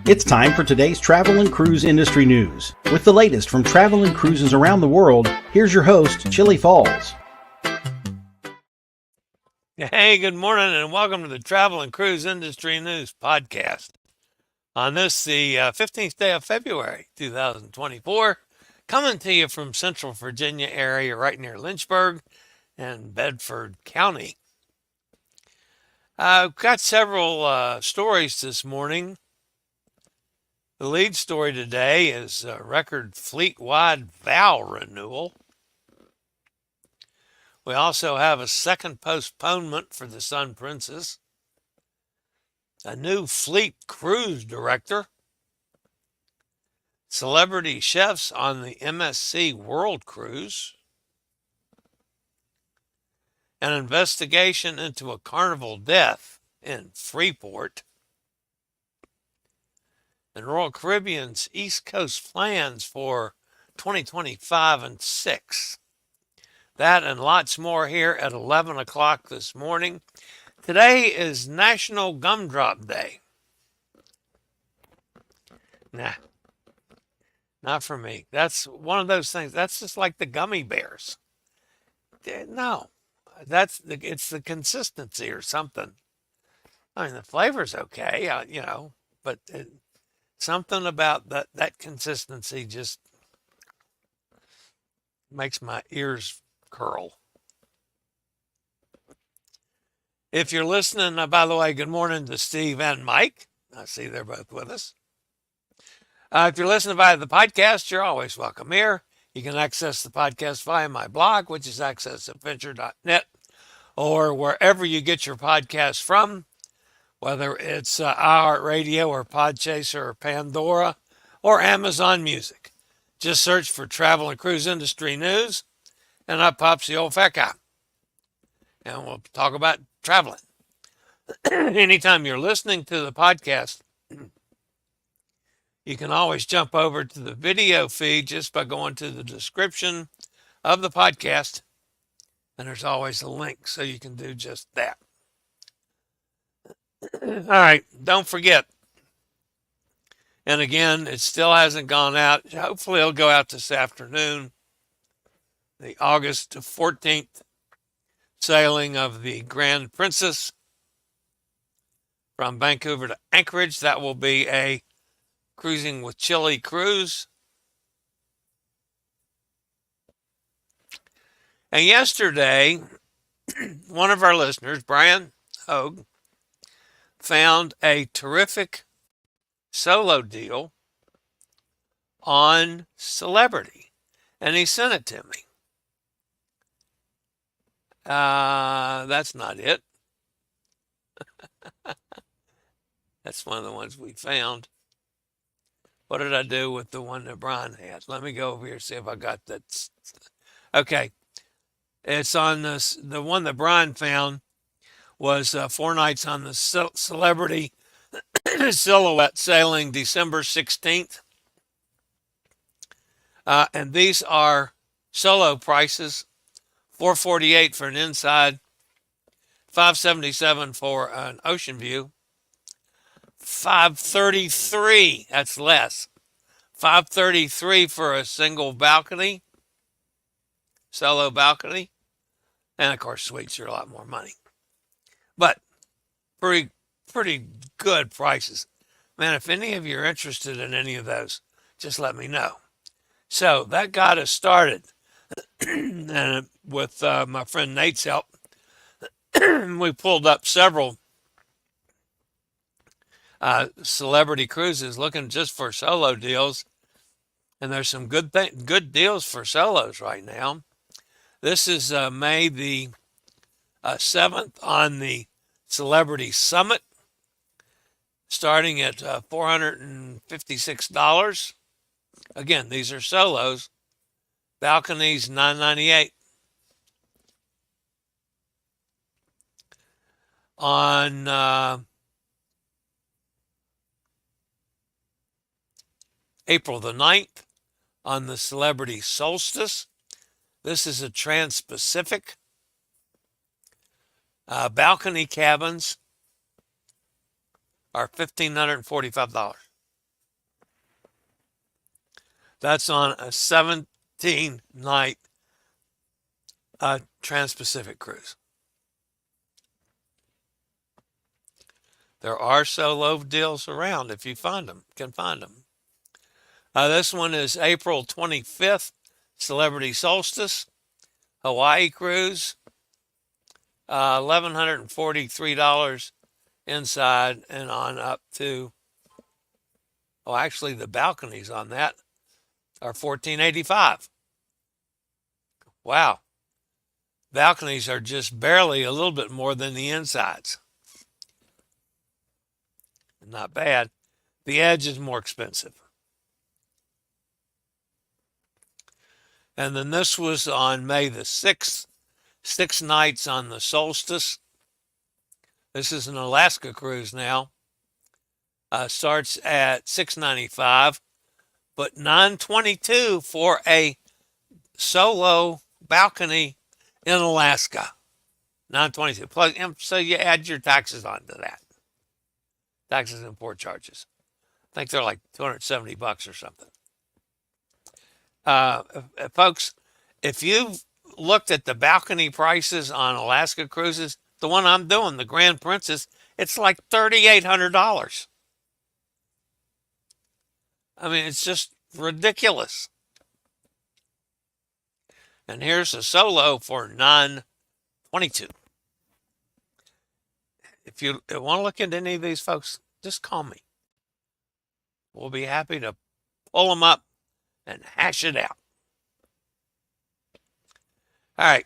It's time for today's travel and cruise industry news. With the latest from travel and cruises around the world, here's your host, Chillie Falls. Hey, good morning and welcome to the Travel and Cruise Industry News Podcast. On this, the 15th day of February, 2024, coming to you from Central Virginia area right near Lynchburg and Bedford County. I've got several stories this morning. The lead story today is record Fleetwide Vow Renewal. We also have a second postponement for the Sun Princess, a new fleet cruise director, celebrity chefs on the MSC World Cruise, an investigation into a carnival death in Freeport, and Royal Caribbean's East Coast plans for 2025 and 6. That and lots more here at 11 o'clock this morning. Today is National Gumdrop Day. Nah, not for me. That's one of those things. That's just like the gummy bears. No, it's the consistency or something. I mean, the flavor's okay, but something about that consistency just makes my ears curl. If you're listening, by the way, good morning to Steve and Mike. I see they're both with us. If you're listening via the podcast, you're always welcome here. You can access the podcast via my blog, which is accessadventure.net, or wherever you get your podcasts from, whether it's iHeartRadio or Podchaser or Pandora or Amazon Music. Just search for Travel and Cruise Industry News, and up pops the old fat guy. And we'll talk about traveling. Anytime you're listening to the podcast, you can always jump over to the video feed just by going to the description of the podcast, and there's always a link so you can do just that. All right, don't forget. And again, it still hasn't gone out. Hopefully it'll go out this afternoon. The August 14th sailing of the Grand Princess from Vancouver to Anchorage. That will be a cruising with Chillie cruise. And yesterday, one of our listeners, Brian Hogue, found a terrific solo deal on Celebrity, and he sent it to me. That's not it. That's one of the ones we found. What did I do with the one that Brian had? Let me go over here and see if I got that. Okay. It's on the one that Brian found was 4 nights on the Celebrity Silhouette sailing December 16th. And these are solo prices. $448 for an inside, $577 for an ocean view, $533, that's less, $533 for a single balcony, solo balcony, and of course suites are a lot more money. But pretty good prices. Man, if any of you are interested in any of those, just let me know. So that got us started. And with my friend Nate's help, we pulled up several celebrity cruises looking just for solo deals. And there's some good deals for solos right now. This is May the 7th on the Celebrity Summit, starting at $456. Again, these are solos. Balconies, $998. On April the 9th, on the Celebrity Solstice, this is a Trans-Pacific. Balcony cabins are $1,545. That's on a 17-night Trans-Pacific cruise. There are solo deals around if you can find them. This one is April 25th, Celebrity Solstice, Hawaii cruise, $1,143 inside and on up to, actually the balconies on that are $1,485. Wow. Balconies are just barely a little bit more than the insides. Not bad. The edge is more expensive. And then this was on May the 6th, 6 nights on the solstice. This is an Alaska cruise now. Starts at $695, but $922 for a solo balcony in Alaska. $922. Plus, so you add your taxes onto that. Taxes and port charges. I think they're like $270 or something. Folks, if you've looked at the balcony prices on Alaska cruises, the one I'm doing, the Grand Princess, it's like $3,800. I mean, it's just ridiculous. And here's a solo for $922. If you want to look into any of these folks, just call me. We'll be happy to pull them up and hash it out. All right.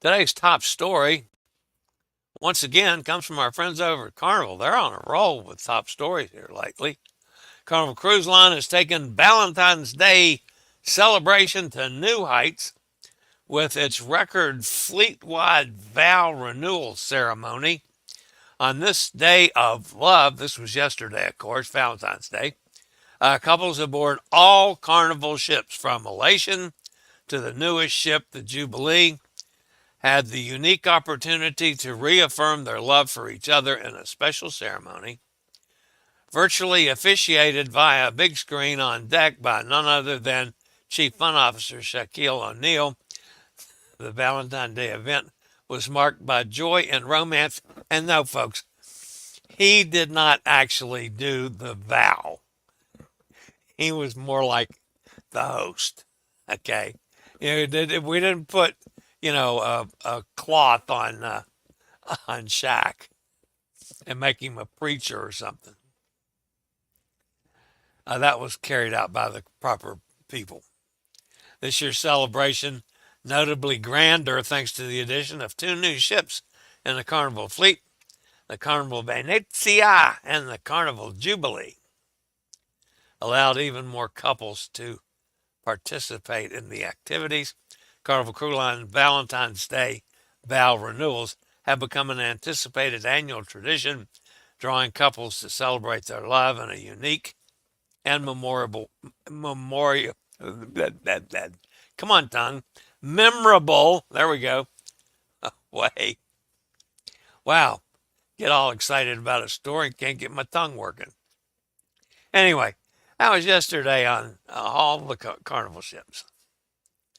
Today's top story, once again, comes from our friends over at Carnival. They're on a roll with top stories here lately. Carnival Cruise Line has taken Valentine's Day celebration to new heights with its record Fleetwide Vow Renewal ceremony. On this day of love, this was yesterday, of course, Valentine's Day, couples aboard all Carnival ships, from Elation to the newest ship, the Jubilee, had the unique opportunity to reaffirm their love for each other in a special ceremony, virtually officiated via a big screen on deck by none other than Chief Fun Officer Shaquille O'Neal. The Valentine's Day event was marked by joy and romance. And no, folks, he did not actually do the vow. He was more like the host. Okay. We didn't put, a cloth on Shaq and make him a preacher or something. That was carried out by the proper people. This year's celebration, notably grander thanks to the addition of 2 new ships in the Carnival fleet, the Carnival Venezia and the Carnival Jubilee, allowed even more couples to participate in the activities. Carnival Cruise Line Valentine's Day vow renewals have become an anticipated annual tradition, drawing couples to celebrate their love in a unique and memorable, come on, tongue, memorable, there we go, way. Wow, get all excited about a story, can't get my tongue working. Anyway, that was yesterday on all the Carnival ships.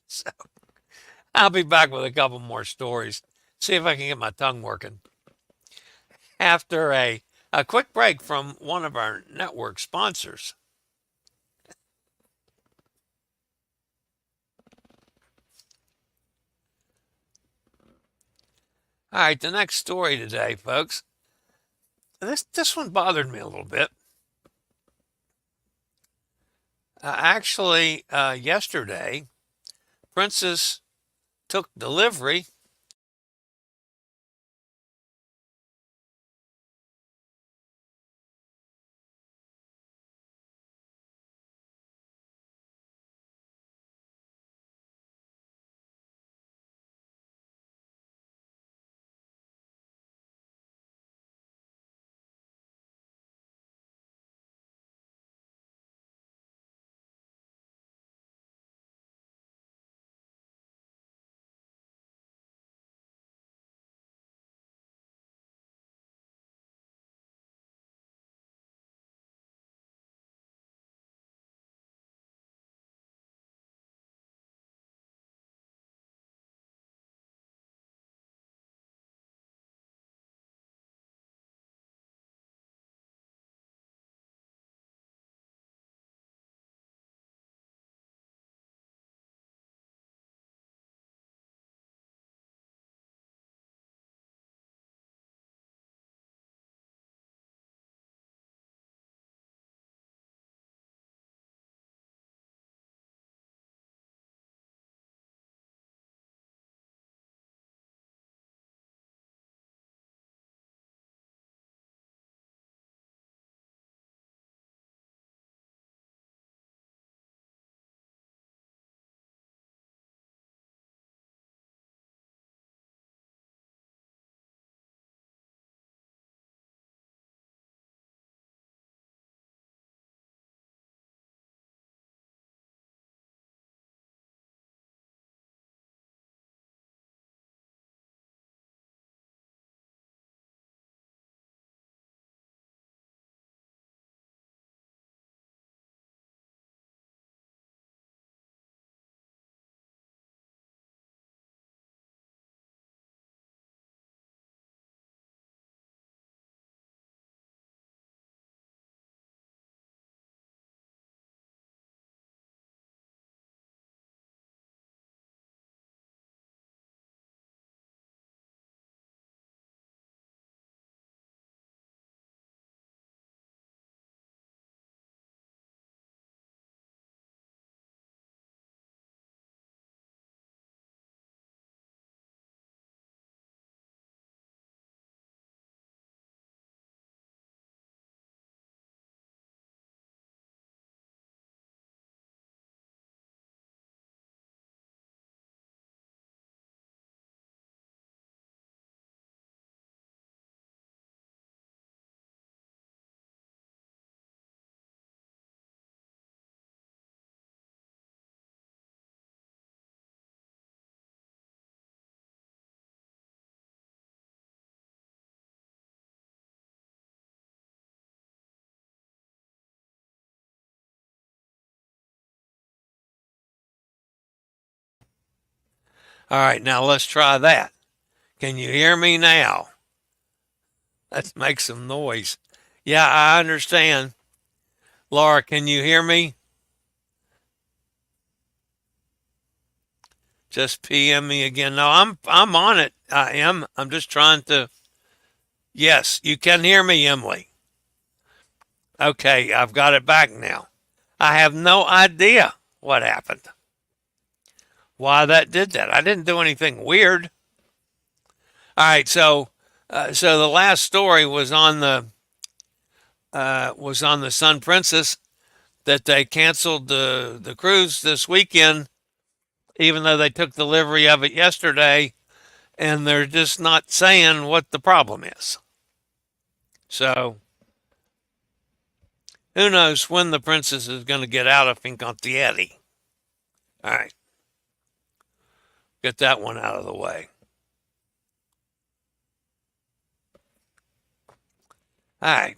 So I'll be back with a couple more stories, see if I can get my tongue working, after a quick break from one of our network sponsors. All right, the next story today, folks. This one bothered me a little bit. Actually, yesterday, Princess took delivery All right, now let's try that. Can you hear me now? Let's make some noise. Yeah, I understand. Laura, can you hear me? Just PM me again. No, I'm on it. I am. I'm just trying to. Yes, you can hear me, Emily. Okay, I've got it back now. I have no idea what happened. Why that did that? I didn't do anything weird. All right, so the last story was on the Sun Princess, that they canceled the cruise this weekend, even though they took delivery of it yesterday, and they're just not saying what the problem is. So who knows when the princess is going to get out of Fincantieri. All right, get that one out of the way. All right,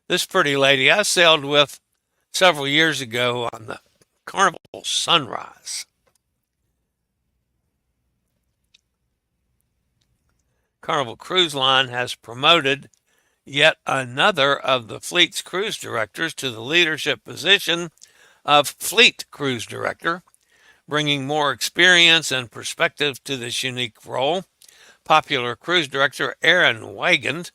this pretty lady I sailed with several years ago on the Carnival Sunrise. Carnival Cruise Line has promoted yet another of the fleet's cruise directors to the leadership position of Fleet Cruise Director, bringing more experience and perspective to this unique role. Popular cruise director Erin Wagand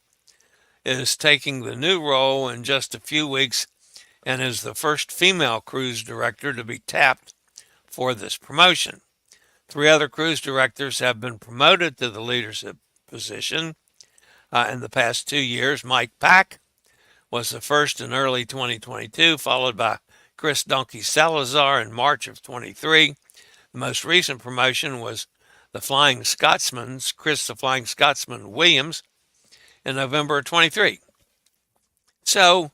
is taking the new role in just a few weeks and is the first female cruise director to be tapped for this promotion. 3 other cruise directors have been promoted to the leadership position in the past 2 years. Mike Pack was the first in early 2022, followed by Chris Donkey Salazar in March of 23. The most recent promotion was the Flying Scotsman's Chris the Flying Scotsman Williams in November of 23. So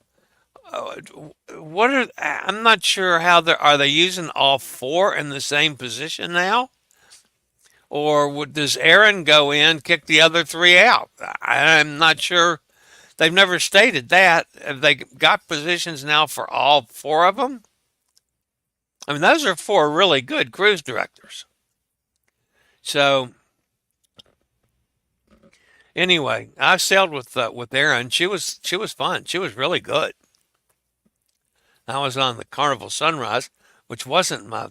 I'm not sure how are they using all 4 in the same position now? Or does Erin go in, kick the other 3 out? I'm not sure. They've never stated that. Have they got positions now for all 4 of them? I mean, those are 4 really good cruise directors. So anyway, I sailed with Erin. She was fun. She was really good. I was on the Carnival Sunrise, which wasn't my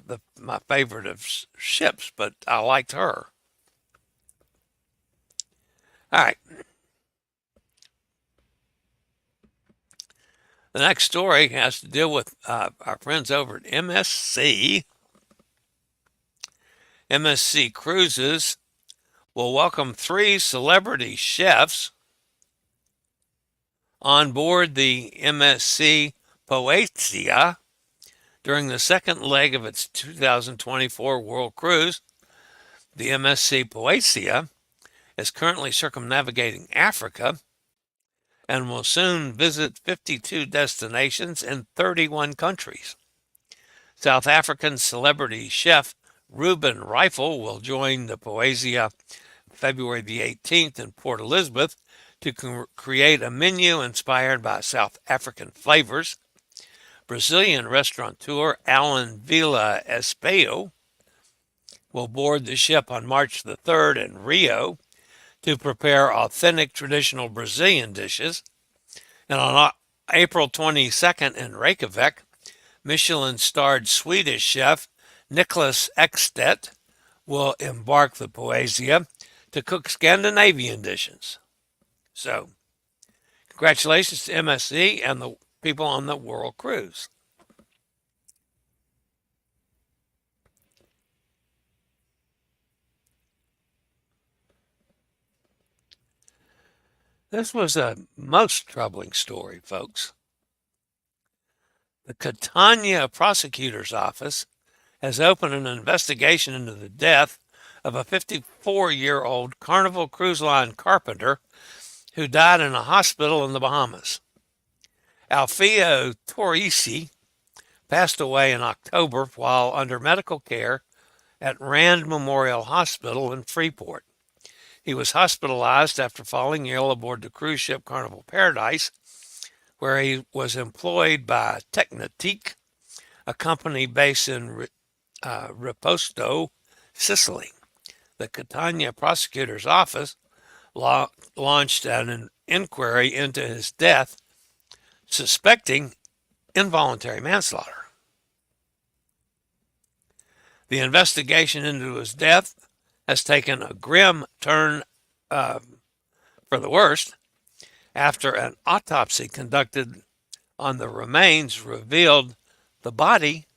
favorite of ships, but I liked her. All right. The next story has to deal with our friends over at MSC. MSC Cruises will welcome 3 celebrity chefs on board the MSC Poesia during the second leg of its 2024 World Cruise. The MSC Poesia is currently circumnavigating Africa and will soon visit 52 destinations in 31 countries. South African celebrity chef Ruben Rifle will join the Poesia February the 18th in Port Elizabeth to create a menu inspired by South African flavors. Brazilian restaurateur Alan Villa Espejo will board the ship on March the 3rd in Rio to prepare authentic traditional Brazilian dishes. And on April 22nd in Reykjavik, Michelin-starred Swedish chef Nicholas Ekstedt will embark the Poesia to cook Scandinavian dishes. So, congratulations to MSC and the people on the World Cruise. This was a most troubling story, folks. The Catania prosecutor's office has opened an investigation into the death of a 54-year-old Carnival Cruise Line carpenter who died in a hospital in the Bahamas. Alfio Torrisi passed away in October while under medical care at Rand Memorial Hospital in Freeport. He was hospitalized after falling ill aboard the cruise ship Carnival Paradise, where he was employed by Tecnatique, a company based in Riposto, Sicily. the Catania prosecutor's office launched an inquiry into his death, suspecting involuntary manslaughter. The investigation into his death has taken a grim turn for the worst after an autopsy conducted on the remains revealed the body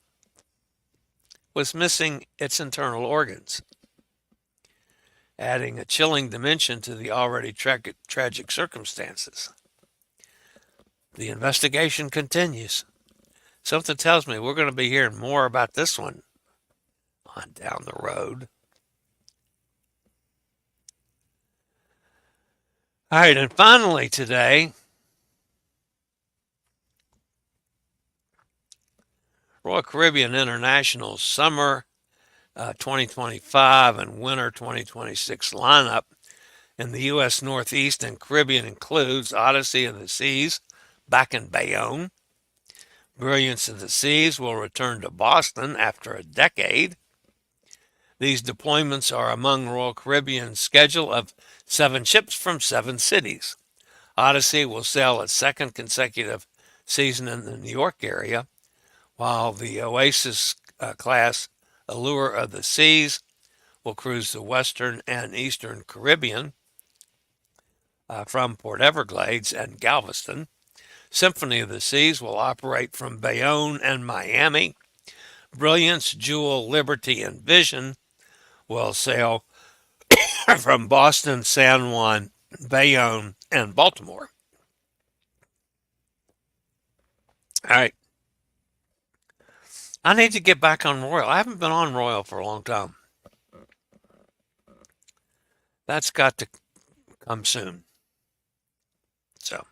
was missing its internal organs, adding a chilling dimension to the already tragic circumstances. The investigation continues. Something tells me we're going to be hearing more about this one on down the road. All right, and finally today, Royal Caribbean International Summer 2025 and Winter 2026 lineup in the U.S. Northeast and Caribbean includes Odyssey of the Seas back in Bayonne. Brilliance of the Seas will return to Boston after a decade. These deployments are among Royal Caribbean's schedule of 7 ships from 7 cities. Odyssey will sail its second consecutive season in the New York area, while the Oasis class Allure of the Seas will cruise the Western and Eastern Caribbean from Port Everglades and Galveston. Symphony of the Seas will operate from Bayonne and Miami. Brilliance, Jewel, Liberty, and Vision will sail from Boston, San Juan, Bayonne, and Baltimore. All right. I need to get back on Royal. I haven't been on Royal for a long time. That's got to come soon. So,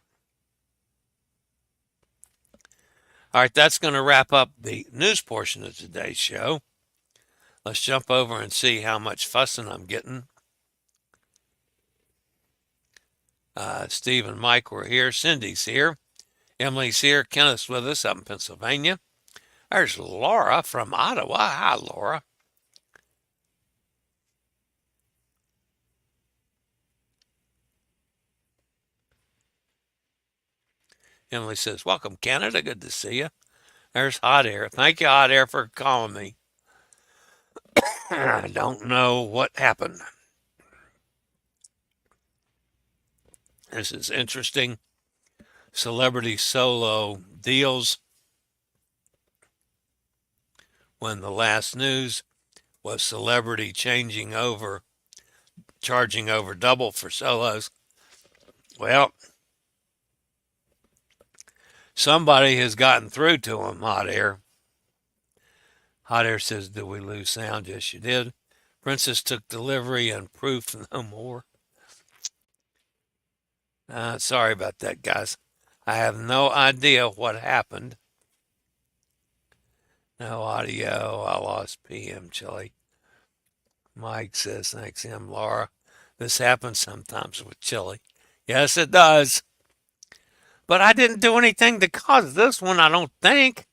all right, that's going to wrap up the news portion of today's show. Let's jump over and see how much fussing I'm getting. Steve and Mike were here. Cindy's here. Emily's here. Kenneth's with us up in Pennsylvania. There's Laura from Ottawa. Hi, Laura. Emily says, welcome, Canada. Good to see you. There's Hot Air. Thank you, Hot Air, for calling me. I don't know what happened. This is interesting. Celebrity solo deals. When the last news was celebrity charging over double for solos. Well, somebody has gotten through to him, Hot Air. Hot Air says, did we lose sound? Yes, you did. Princess took delivery and proof no more. Sorry about that, guys. I have no idea what happened. No audio. I lost PM Chillie. Mike says, thanks him, Laura. This happens sometimes with Chillie. Yes, it does. But I didn't do anything to cause this one, I don't think.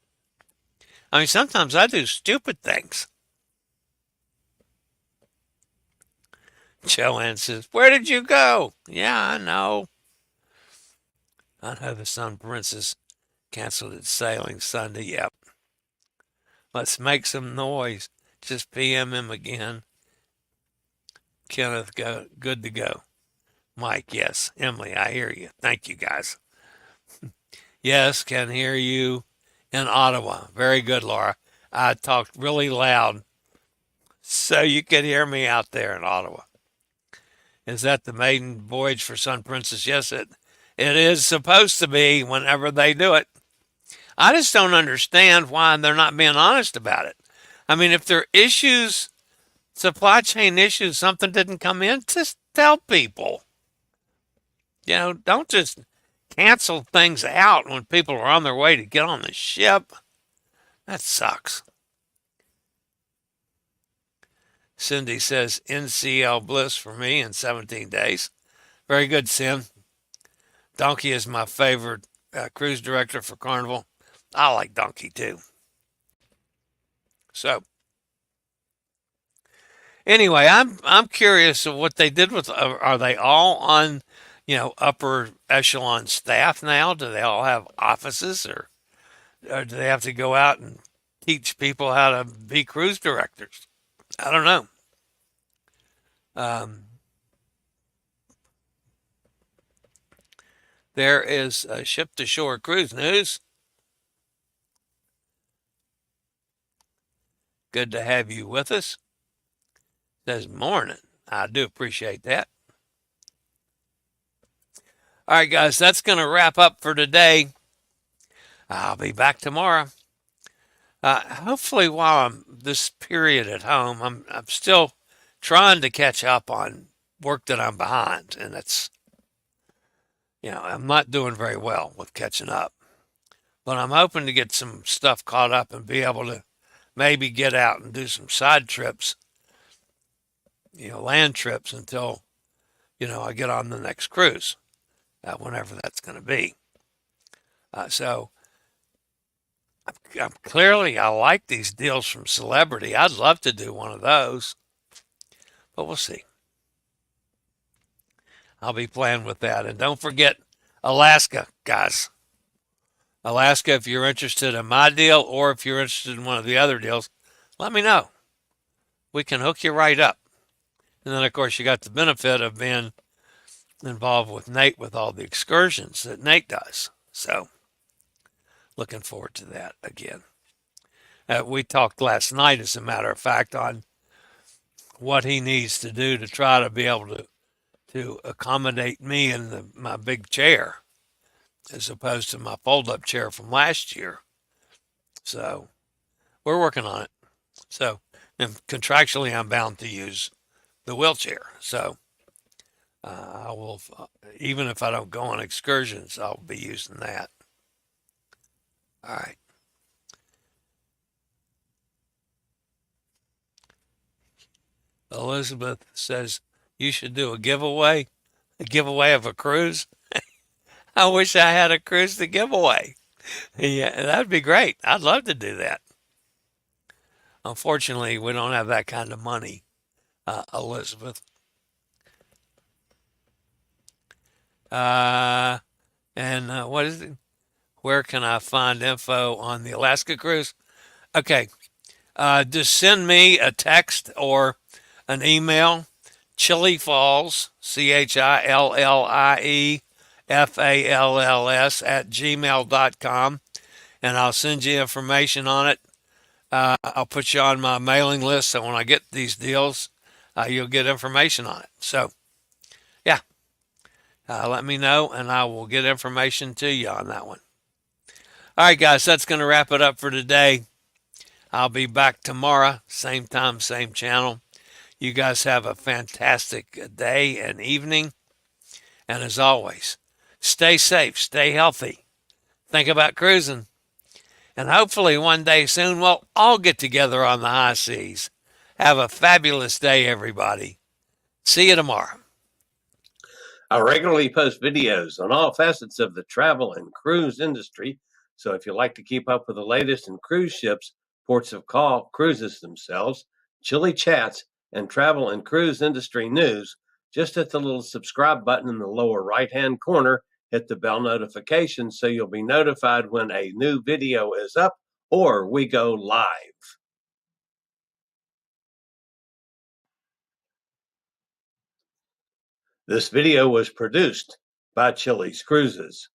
I mean, sometimes I do stupid things. Joanne says, where did you go? Yeah, I know. I know the Sun Princess canceled its sailing Sunday. Yep. Let's make some noise. Just PM him again. Kenneth, good to go. Mike, yes. Emily, I hear you. Thank you, guys. Yes, can hear you in Ottawa. Very good, Laura. I talked really loud so you could hear me out there in Ottawa. Is that the maiden voyage for Sun Princess? Yes, it is supposed to be whenever they do it. I just don't understand why they're not being honest about it. I mean, if there are issues, supply chain issues, something didn't come in, just tell people. You know, don't just cancel things out when people are on their way to get on the ship. That sucks. Cindy says, NCL bliss for me in 17 days. Very good, Sim. Donkey is my favorite cruise director for Carnival. I like Donkey too. So, Anyway, I'm curious of what they did with. Are they all on, upper echelon staff now? Do they all have offices, or do they have to go out and teach people how to be cruise directors? I don't know. Um, there is ship to shore cruise news. Good to have you with us. Says morning. I do appreciate that. All right, guys, that's going to wrap up for today. I'll be back tomorrow. Hopefully, while I'm this period at home, I'm still trying to catch up on work that I'm behind, and I'm not doing very well with catching up. But I'm hoping to get some stuff caught up and be able to maybe get out and do some side trips, land trips until I get on the next cruise, whenever that's going to be. So I like these deals from Celebrity. I'd love to do one of those, but we'll see. I'll be playing with that. And don't forget Alaska, guys. Alaska, if you're interested in my deal or if you're interested in one of the other deals, let me know. We can hook you right up. And then, of course, you got the benefit of being involved with Nate with all the excursions that Nate does. So, looking forward to that again. We talked last night, as a matter of fact, on what he needs to do to try to be able to accommodate me in my big chair, as opposed to my fold-up chair from last year. So we're working on it. So, and contractually, I'm bound to use the wheelchair. So I will, even if I don't go on excursions, I'll be using that. All right. Elizabeth says you should do a giveaway of a cruise. I wish I had a cruise to give away. Yeah, that'd be great. I'd love to do that. Unfortunately, we don't have that kind of money, Elizabeth. And what is it? Where can I find info on the Alaska cruise? Okay, just send me a text or an email. Chillie Falls, Chilliefalls @gmail.com, and I'll send you information on it. I'll put you on my mailing list, so when I get these deals, you'll get information on it. So, yeah, let me know, and I will get information to you on that one. All right, guys, that's going to wrap it up for today. I'll be back tomorrow, same time, same channel. You guys have a fantastic day and evening. And as always, stay safe, stay healthy. Think about cruising. And hopefully one day soon we'll all get together on the high seas. Have a fabulous day, everybody. See you tomorrow. I regularly post videos on all facets of the travel and cruise industry. So if you like to keep up with the latest in cruise ships, ports of call, cruises themselves, Chillie chats, and travel and cruise industry news, just hit the little subscribe button in the lower right-hand corner. Hit the bell notification so you'll be notified when a new video is up or we go live. This video was produced by Chillie's Cruises.